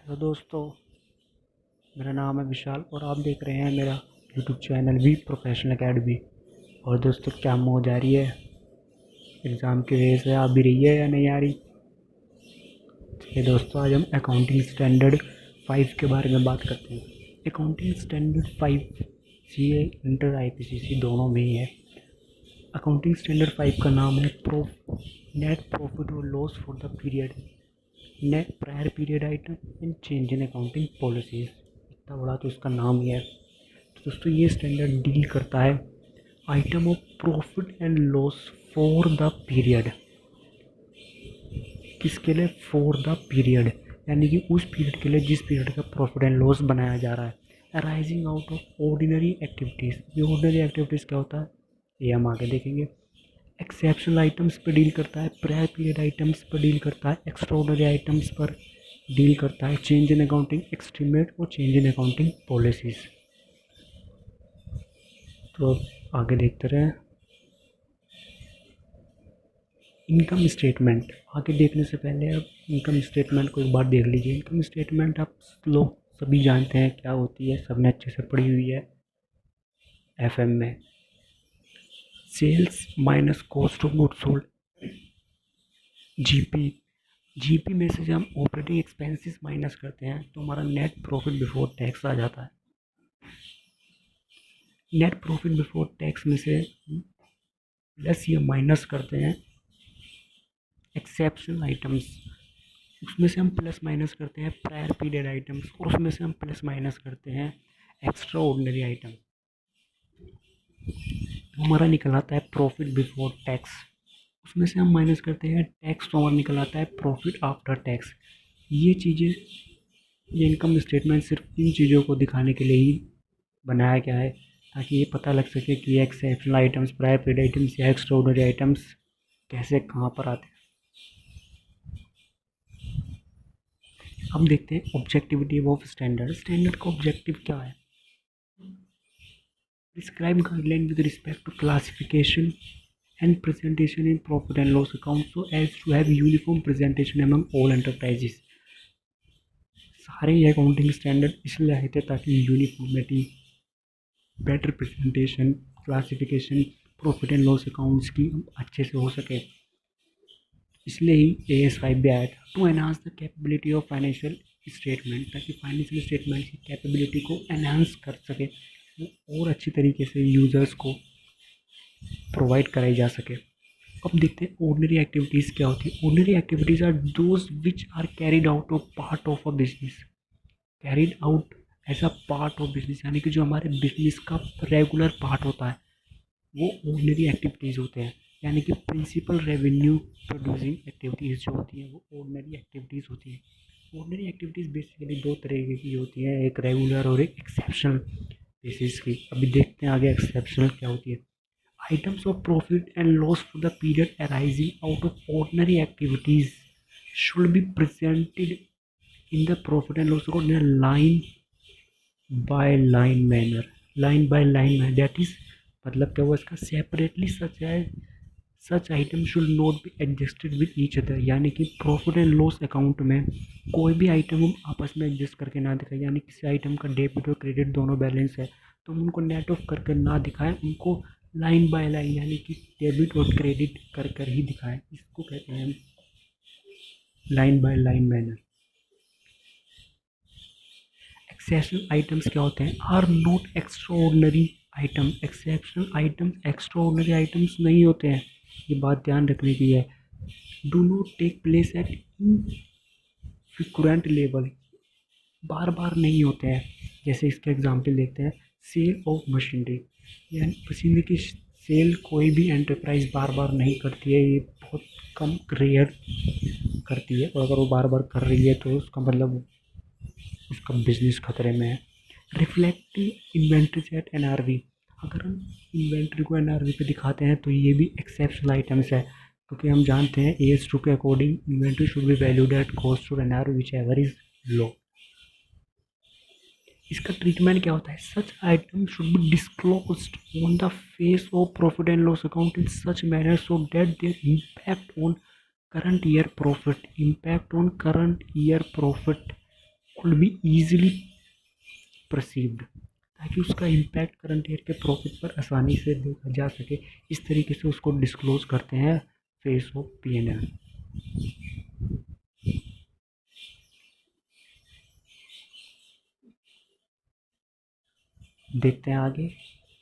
Hello दोस्तों, मेरा नाम है विशाल और आप देख रहे हैं मेरा YouTube channel V professional academy. और दोस्तों, क्या मौज आ रही है? एग्ज़ाम की वजह से आ भी रही है या नहीं आ रही? चलिए दोस्तों, आज हम अकाउंटिंग स्टैंडर्ड 5 के बारे में बात करते हैं। Accounting standard 5 CA inter IPCC दोनों में ही है। अकाउंटिंग स्टैंडर्ड 5 का नाम है नेट प्रॉफिट और loss for the period, net prior period item and change in accounting policies. इतना बड़ा तो इसका नाम ही है। तो दोस्तों, ये स्टैंडर्ड डील करता है item of profit and loss for the period. किसके लिए? फॉर द पीरियड, यानी कि उस पीरियड के लिए जिस पीरियड का प्रॉफिट एंड लॉस बनाया जा रहा है। Arising out of ordinary activities. ये ऑर्डिनरी एक्टिविटीज़ क्या होता है ये हम आगे देखेंगे। एक्सेप्शनल आइटम्स पर डील करता है, प्रायर पीरियड आइटम्स पर डील करता है, एक्स्ट्राऑर्डिनरी आइटम्स पर डील करता है, चेंज इन अकाउंटिंग एस्टीमेट और चेंज इन अकाउंटिंग पॉलिसीज़। तो आगे देखते रहे। इनकम स्टेटमेंट आगे देखने से पहले अब इनकम स्टेटमेंट को एक बार देख लीजिए। इनकम स्टेटमेंट आप लोग सभी जानते हैं क्या होती है, सबने अच्छे से पढ़ी हुई है एफएम में। Sales minus cost of goods sold, GP. GP में से जब हम ऑपरेटिंग एक्सपेंसेस माइनस करते हैं तो हमारा नेट प्रॉफिट बिफोर टैक्स आ जाता है। नेट प्रॉफिट बिफोर टैक्स में से प्लस ये माइनस करते हैं एक्सेप्शनल आइटम्स, उसमें से हम प्लस माइनस करते हैं प्रायर पीरियड आइटम्स, और उसमें से हम प्लस माइनस करते हैं एक्स्ट्रा ऑर्डिनरी आइटम। तो हमारा निकल आता है प्रॉफिट बिफोर टैक्स। उसमें से हम माइनस करते हैं टैक्स, तो हमारा निकल आता है प्रॉफिट आफ्टर टैक्स। ये चीज़ें, ये इनकम स्टेटमेंट सिर्फ इन चीज़ों को दिखाने के लिए ही बनाया गया है, ताकि ये पता लग सके कि exceptional items, prior period items या एक्स्ट्रा ऑर्डिनरी आइटम्स कैसे कहाँ पर आते हैं। अब देखते हैं ऑब्जेक्टिविटी ऑफ स्टैंडर्ड। स्टैंडर्ड का ऑब्जेक्टिव क्या है? Prescribe guideline with respect to classification and presentation in profit and loss account so as to have uniform presentation among all enterprises। सारे ये अकाउंटिंग स्टैंडर्ड इसलिए आए थे ताकि uniformity, better presentation, classification, profit and loss accounts की अच्छे से हो सके। इसलिए ही AS5 भी आया था, to enhance the capability of financial statement, ताकि फाइनेंशियल स्टेटमेंट की कैपेबिलिटी को एनहांस कर सके, और अच्छी तरीके से यूज़र्स को प्रोवाइड कराई जा सके। अब देखते हैं ऑर्डिनरी एक्टिविटीज़ क्या होती है। Ordinary activities are those which are carried out of part of a business, carried out as a part of business, यानी कि जो हमारे बिजनेस का रेगुलर पार्ट होता है वो ऑर्डिनरी एक्टिविटीज़ होते हैं। यानी कि प्रिंसिपल रेवेन्यू प्रोड्यूसिंग एक्टिविटीज़ जो होती हैं वो ऑर्डिनरी एक्टिविटीज़ होती हैं। ऑर्डिनरी एक्टिविटीज़ बेसिकली दो तरीके की होती हैं, एक रेगुलर और एक एक्सेप्शनल बेसिस की। अभी देखते हैं आगे एक्सेप्शनल क्या होती है। Items of profit and loss for the period arising out of ordinary activities should be presented in the profit and loss account in a line by line manner। line by line manner, that is, मतलब क्या हुआ इसका, separately such item should not be adjusted with each other। यानी कि profit and loss account में कोई भी item हम आपस में एडजस्ट करके ना दिखाएं। यानी किसी आइटम का डेबिट और क्रेडिट दोनों बैलेंस है तो हम उनको नेट ऑफ करके ना दिखाएं, उनको लाइन बाय लाइन यानी कि डेबिट और क्रेडिट कर कर ही दिखाएं। इसको कहते हैं line by line manner. Exceptional items क्या होते हैं? Are not extraordinary item. Exceptional items extraordinary items नहीं होते हैं, ये बात ध्यान रखने की है। Do not take place at infrequent level, बार बार नहीं होते हैं। जैसे इसके एग्जांपल देखते हैं, सेल ऑफ मशीनरी, यानी मशीनरी की सेल कोई भी एंटरप्राइज बार बार नहीं करती है, ये बहुत कम रेयर करती है, और अगर वो बार बार कर रही है तो उसका मतलब उसका बिजनेस खतरे में है। रिफ्लेक्टिव इन्वेंट्री एट NRV, अगर हम इन्वेंट्री को NRV पे दिखाते हैं तो ये भी एक्सेप्शनल आइटम्स है, क्योंकि हम जानते हैं AS2 के according inventory should be valued at cost और NRV which ever is low. इसका ट्रीटमेंट क्या होता है? सच item should be disclosed on the face of profit and loss account in such manner so that their impact on current year profit could be easily perceived, ताकि उसका impact current year के profit पर आसानी से देखा जा सके। इस तरीके से उसको डिस्क्लोज करते हैं फेस ऑफ P&L। देखते हैं आगे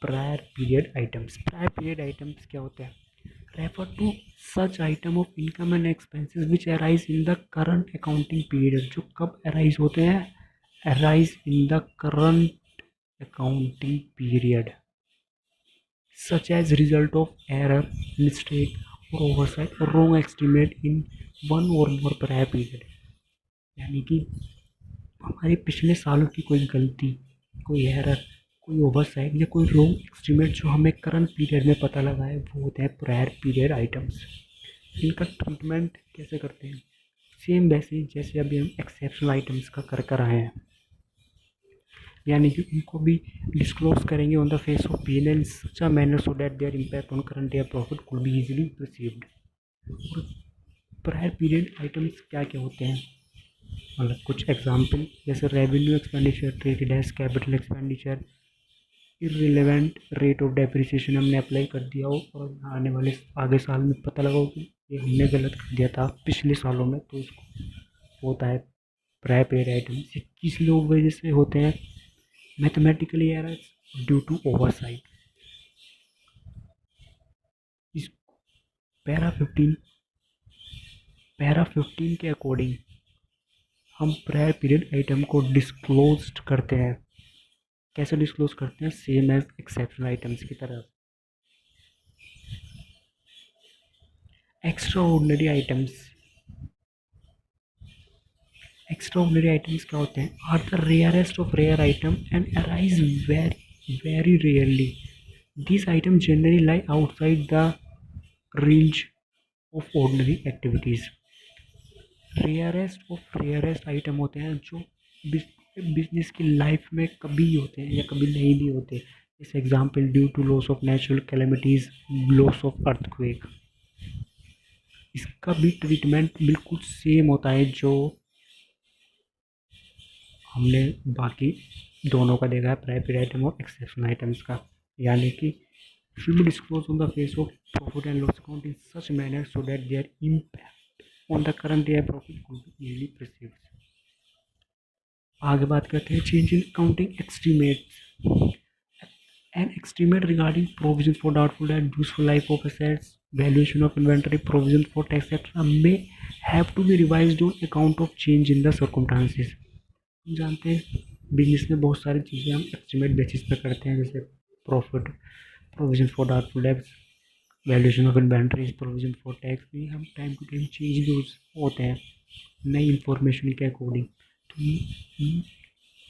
prior period items. Prior period items क्या होते हैं? Refer to such item of income and expenses which arise in the current accounting period. जो कब अराइज होते हैं? Arise in the current accounting period, such as result of error, mistake or oversight or wrong estimate in one or more prior period। यानी कि हमारे पिछले सालों की कोई गलती, कोई एरर, कोई ओवरसाइट या कोई रॉन्ग एस्टिमेट जो हमें करंट पीरियड में पता लगा है, वो होते हैं प्रायर पीरियड आइटम्स। इनका ट्रीटमेंट कैसे करते हैं? सेम वैसे ही जैसे अभी हम एक्सेप्शनल आइटम्स का कर आए हैं, यानी कि उनको भी डिस्क्लोज करेंगे on the face of P&L in such a manner so that their impact on current year profit could be easily perceived. और प्रायर पीरियड आइटम्स क्या क्या होते हैं, मतलब कुछ एग्जांपल, जैसे revenue expenditure treated as capital expenditure, irrelevant rate of depreciation हमने apply कर दिया हो और आने वाले आगे साल में पता लगा हो कि ये हमने गलत कर दिया था पिछले सालों में, तो इसको होता है प्रायर पीरियड आइटम्स। ये किस लोग वजह से होते हैं? Mathematically errors due to oversight. इस पैरा 15 के अकॉर्डिंग हम प्रायर पीरियड आइटम को डिस्क्लोज करते हैं। कैसे डिस्क्लोज करते हैं? सेम एज एक्सेप्शनल आइटम्स की तरह। Extraordinary items. Extraordinary items क्या होते हैं? Are the rarest of rare item and arise very very rarely. This item generally lie outside the range of ordinary activities. Rarest of rarest item होते हैं जो business की life में कभी होते हैं या कभी नहीं भी होते। जैसे example, due to loss of natural calamities, loss of earthquake. इसका भी ट्रीटमेंट बिल्कुल सेम होता है जो हमने बाकी दोनों का देखा है, प्रायर पीरियड आइटम और एक्सेप्शनल आइटम्स का। यानी कि should be disclosed on the face of profit and loss account in such manner so that their impact on the current year profit could be easily perceived। आगे बात करते हैं change in accounting estimates. An estimate regarding provision for doubtful and useful life of assets, valuation of inventory, provision for tax, etc. may have to be revised on account of change in the circumstances। हम जानते हैं business में बहुत सारी चीज़ें हम estimate basis पे करते हैं, जैसे profit, provision for doubtful debts, valuation of inventories, provision for tax, भी हम टाइम टू टाइम चेंज भी होते हैं नई इंफॉर्मेशन के अकॉर्डिंग। तो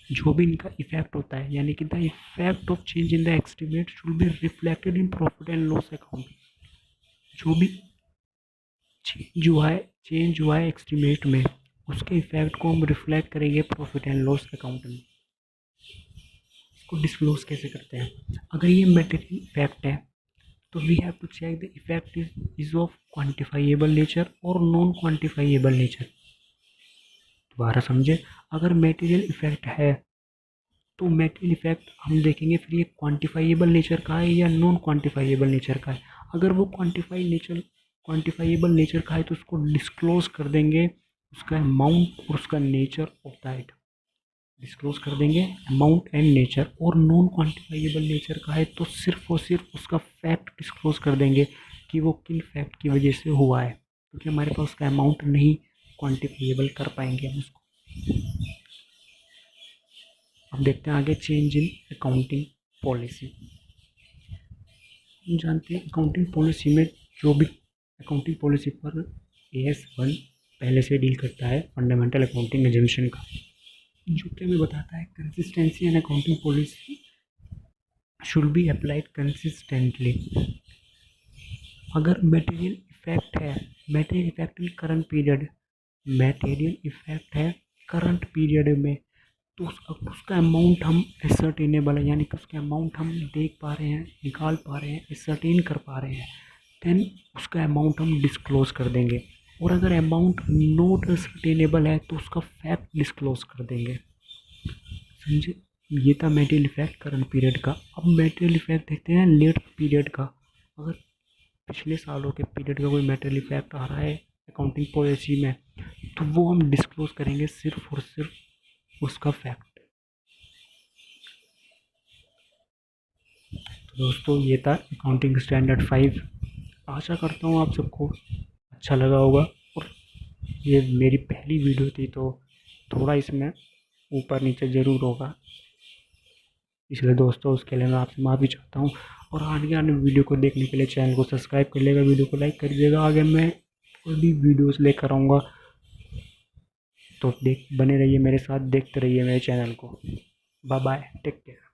जो भी इनका इफेक्ट होता है, यानी कि the effect of change in the estimate should be reflected in profit and loss account. जो भी चेंज हुआ है एस्टिमेट में, उसके इफेक्ट को हम रिफ्लेक्ट करेंगे प्रॉफिट एंड लॉस अकाउंट में। इसको डिस्क्लोज कैसे करते हैं? अगर ये मटेरियल इफेक्ट है तो we have to check the effect is of quantifiable nature और नॉन क्वांटिफाइएबल नेचर। दोबारा समझे, अगर मटेरियल इफेक्ट है तो मटेरियल इफेक्ट हम देखेंगे फिर ये क्वांटिफाइएबल नेचर का है या नॉन क्वांटिफाइएबल नेचर का है। अगर वो क्वांटिफाइएबल नेचर का है तो उसको डिस्क्लोज कर देंगे, उसका अमाउंट और उसका nature of the item disclose कर देंगे, अमाउंट एंड नेचर। और नॉन क्वांटिफाइएबल नेचर का है तो सिर्फ और सिर्फ उसका फैक्ट डिस्क्लोज कर देंगे कि वो किन फैक्ट की वजह से हुआ है, क्योंकि हमारे पास उसका अमाउंट नहीं क्वांटिफाइएबल कर पाएंगे हम उसको। अब देखते हैं आगे चेंज इन अकाउंटिंग पॉलिसी। हम जानते हैं अकाउंटिंग पॉलिसी में जो भी अकाउंटिंग पॉलिसी पर AS1 पहले से डील करता है फंडामेंटल अकाउंटिंग एजम्पशन का, जो कि हमें बताता है consistency and accounting policy should be applied consistently. अगर मटेरियल इफेक्ट है, material effect in current period, material effect है करंट पीरियड में, तो उसका अमाउंट हम एसर्टेनेबल है, यानी कि उसका अमाउंट हम देख पा रहे हैं, निकाल पा रहे हैं, एसर्टेन कर पा रहे हैं, देन उसका अमाउंट हम डिस्क्लोज कर देंगे। और अगर अमाउंट नॉट सर्टेनेबल है तो उसका फैक्ट डिस्क्लोज कर देंगे। समझे? ये था मेटेरियल इफेक्ट करंट पीरियड का। अब मेटेरियल इफेक्ट देखते हैं लेट पीरियड का। अगर पिछले सालों के पीरियड का कोई मेटेरियल इफेक्ट आ रहा है अकाउंटिंग पॉलिसी में, तो वो हम डिस्क्लोज करेंगे सिर्फ और सिर्फ उसका फैक्ट। तो दोस्तों ये था अकाउंटिंग स्टैंडर्ड 5। आशा करता हूँ आप सबको अच्छा लगा होगा। और ये मेरी पहली वीडियो थी तो थोड़ा इसमें ऊपर नीचे ज़रूर होगा, इसलिए दोस्तों उसके लिए मैं आपसे माफ़ी चाहता हूँ। और आगे आने वीडियो को देखने के लिए चैनल को सब्सक्राइब कर लेगा, वीडियो को लाइक कर दीजिएगा। आगे मैं कोई भी वीडियोस लेकर आऊँगा, तो देख बने रहिए मेरे साथ, देखते रहिए मेरे चैनल को। Bye bye, take care.